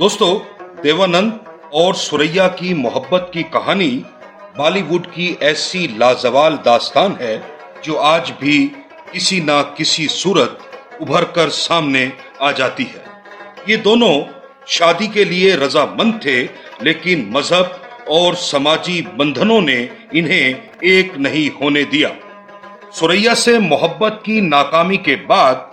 दोस्तों, देवानंद और सुरैया की मोहब्बत की कहानी बॉलीवुड की ऐसी लाजवाब दास्तान है जो आज भी किसी ना किसी सूरत उभर कर सामने आ जाती है। ये दोनों शादी के लिए रजामंद थे, लेकिन मजहब और समाजी बंधनों ने इन्हें एक नहीं होने दिया। सुरैया से मोहब्बत की नाकामी के बाद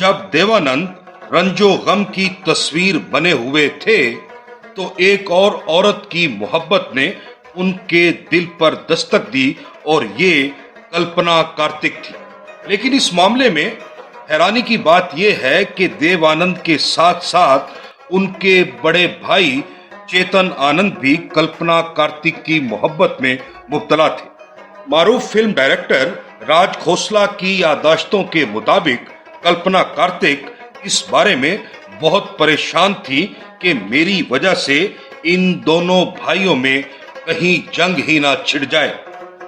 जब देवानंद रंजो गम की तस्वीर बने हुए थे, तो एक और औरत की मोहब्बत ने उनके दिल पर दस्तक दी और ये कल्पना कार्तिक थी। लेकिन इस मामले में हैरानी की बात यह है कि देवानंद के साथ साथ उनके बड़े भाई चेतन आनंद भी कल्पना कार्तिक की मोहब्बत में मुब्तला थे। मारूफ फिल्म डायरेक्टर राज खोसला की याददाश्तों के मुताबिक कल्पना कार्तिक इस बारे में बहुत परेशान थी कि मेरी वजह से इन दोनों भाइयों में कहीं जंग ही ना छिड़ जाए।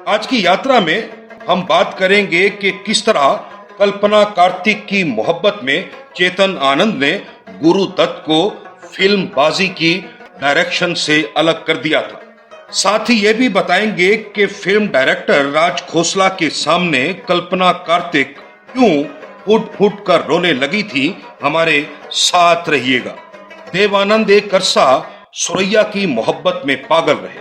आज की यात्रा में हम बात करेंगे कि किस तरह कल्पना कार्तिक की मोहब्बत में चेतन आनंद ने गुरु दत्त को फिल्म बाजी की डायरेक्शन से अलग कर दिया था। साथ ही ये भी बताएंगे कि फिल्म डायरेक्टर राज खोसला के सामने कल्पना कार्तिक क्यों फुट फुट कर रोने लगी थी। हमारे साथ रहिएगा। देवानंद एक अरसा सुरैया की मोहब्बत में पागल रहे।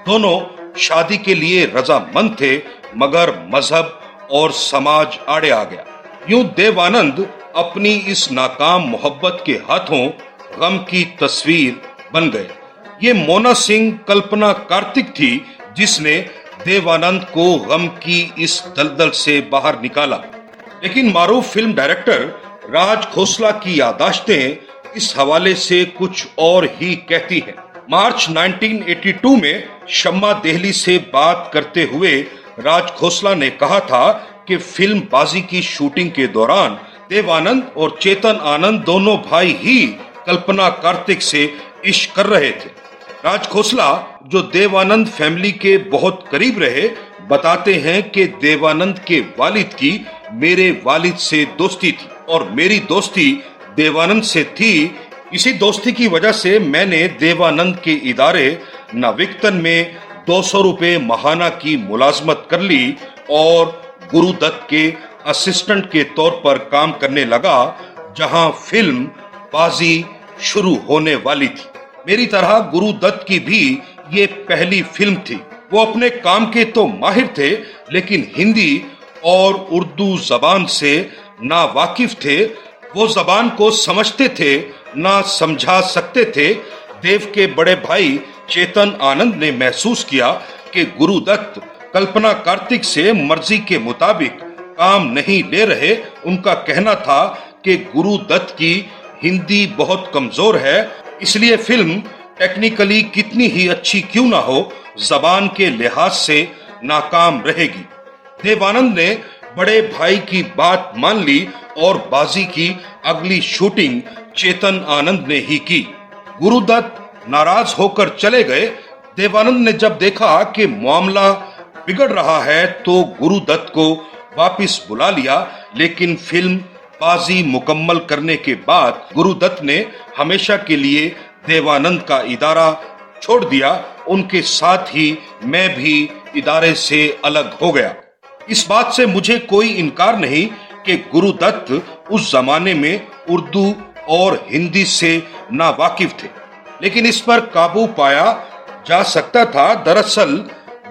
दोनों शादी के लिए रजामंद थे, मगर मजहब और समाज आड़े आ गया। यूं देवानंद अपनी इस नाकाम मोहब्बत के हाथों गम की तस्वीर बन गए। ये मोना सिंह कल्पना कार्तिक थी जिसने देवानंद को गम की इस दलदल से बाहर निकाला। लेकिन मारूफ फिल्म डायरेक्टर राज खोसला की याददाश्तें इस हवाले से कुछ और ही कहती हैं। मार्च 1982 में शम्मा देहली से बात करते हुए राज खोसला ने कहा था कि फिल्म बाजी की शूटिंग के दौरान देवानंद और चेतन आनंद दोनों भाई ही कल्पना कार्तिक से इश्क कर रहे थे। राज खोसला, जो देवानंद फैमिली के बहुत करीब रहे, बताते हैं कि देवानंद के वालिद की मेरे वालिद से दोस्ती थी और मेरी दोस्ती देवानंद से थी। इसी दोस्ती की वजह से मैंने देवानंद के इदारे नविक्तन में 200 रुपए माहाना की मुलाजमत कर ली और गुरु दत्त के असिस्टेंट के तौर पर काम करने लगा, जहां फिल्म बाजी शुरू होने वाली थी। मेरी तरह गुरु दत्त की भी ये पहली फिल्म थी। वो अपने काम के तो माहिर थे, लेकिन हिंदी और उर्दू जबान से ना वाकिफ थे। वो जबान को समझते थे ना समझा सकते थे। देव के बड़े भाई चेतन आनंद ने महसूस किया कि गुरु दत्त कल्पना कार्तिक से मर्जी के मुताबिक काम नहीं ले रहे। उनका कहना था कि गुरु दत्त की हिंदी बहुत कमजोर है, इसलिए फिल्म टेक्निकली कितनी ही अच्छी क्यों ना हो, जबान के लिहाज से नाकाम रहेगी। देवानंद ने बड़े भाई की बात मान ली और बाजी की अगली शूटिंग चेतन आनंद ने ही की। गुरुदत्त नाराज होकर चले गए। देवानंद ने जब देखा कि मामला बिगड़ रहा है तो गुरुदत्त को वापस बुला लिया, लेकिन फिल्म बाजी मुकम्मल करने के बाद गुरुदत्त ने हमेशा के लिए देवानंद का इदारा छोड़ दिया। उनके साथ ही मैं भी इदारे से अलग हो गया। इस बात से मुझे कोई इनकार नहीं कि गुरुदत्त उस जमाने में उर्दू और हिंदी से नावाकिफ थे, लेकिन इस पर काबू पाया जा सकता था। दरअसल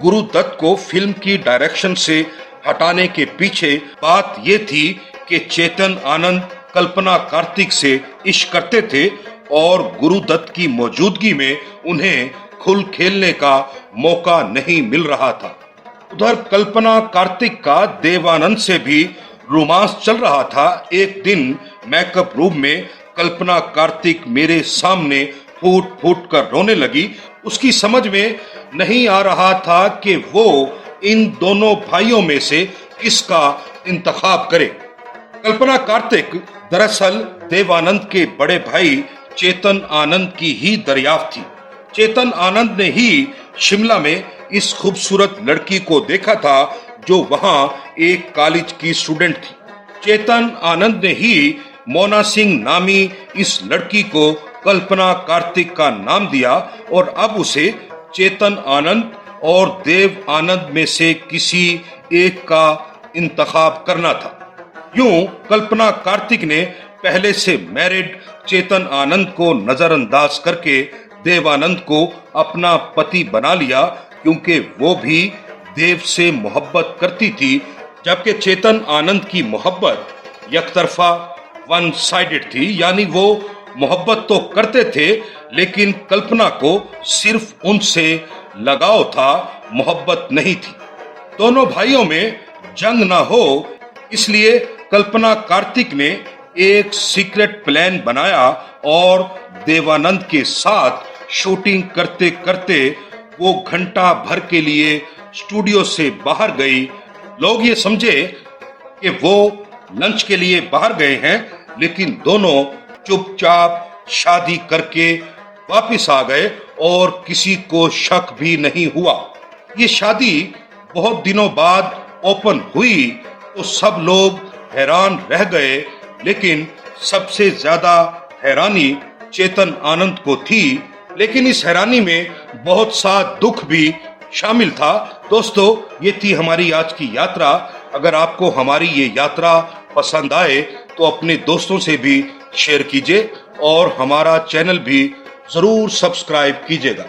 गुरुदत्त को फिल्म की डायरेक्शन से हटाने के पीछे बात ये थी कि चेतन आनंद कल्पना कार्तिक से इश्क करते थे और गुरुदत्त की मौजूदगी में उन्हें खुल खेलने का मौका नहीं मिल रहा था। उधर कल्पना कार्तिक का देवानंद से भी रोमांस चल रहा था। एक दिन मेकअप रूम में कल्पना कार्तिक मेरे सामने फूट फूट कर रोने लगी। उसकी समझ में नहीं आ रहा था कि वो इन दोनों भाइयों में से किसका इंतखाब करे। कल्पना कार्तिक दरअसल देवानंद के बड़े भाई चेतन आनंद की ही दरियाफ्त थी। चेतन आनंद ने ही शिमला में इस खूबसूरत लड़की को देखा था जो वहां एक कॉलेज की स्टूडेंट थी। चेतन आनंद ने ही मोना सिंह नामी इस लड़की को कल्पना कार्तिक का नाम दिया और अब उसे चेतन आनंद और देव आनंद में से किसी एक का इंतखाब करना था। यूं कल्पना कार्तिक ने पहले से मैरिड चेतन आनंद को नजरअंदाज करके देवानंद को अपना पति बना लिया, क्योंकि वो भी देव से मोहब्बत करती थी, जबकि चेतन आनंद की मोहब्बत एकतरफा वन साइडेड थी, यानी वो मोहब्बत तो करते थे लेकिन कल्पना को सिर्फ उनसे लगाव था, मोहब्बत नहीं थी। दोनों भाइयों में जंग ना हो इसलिए कल्पना कार्तिक ने एक सीक्रेट प्लान बनाया और देवानंद के साथ शूटिंग करते करते वो घंटा भर के लिए स्टूडियो से बाहर गई। लोग ये समझे कि वो लंच के लिए बाहर गए हैं, लेकिन दोनों चुपचाप शादी करके वापस आ गए और किसी को शक भी नहीं हुआ। ये शादी बहुत दिनों बाद ओपन हुई तो सब लोग हैरान रह गए, लेकिन सबसे ज्यादा हैरानी चेतन आनंद को थी। लेकिन इस हैरानी में बहुत सा दुख भी शामिल था। दोस्तों, ये थी हमारी आज की यात्रा। अगर आपको हमारी ये यात्रा पसंद आए तो अपने दोस्तों से भी शेयर कीजिए और हमारा चैनल भी जरूर सब्सक्राइब कीजिएगा।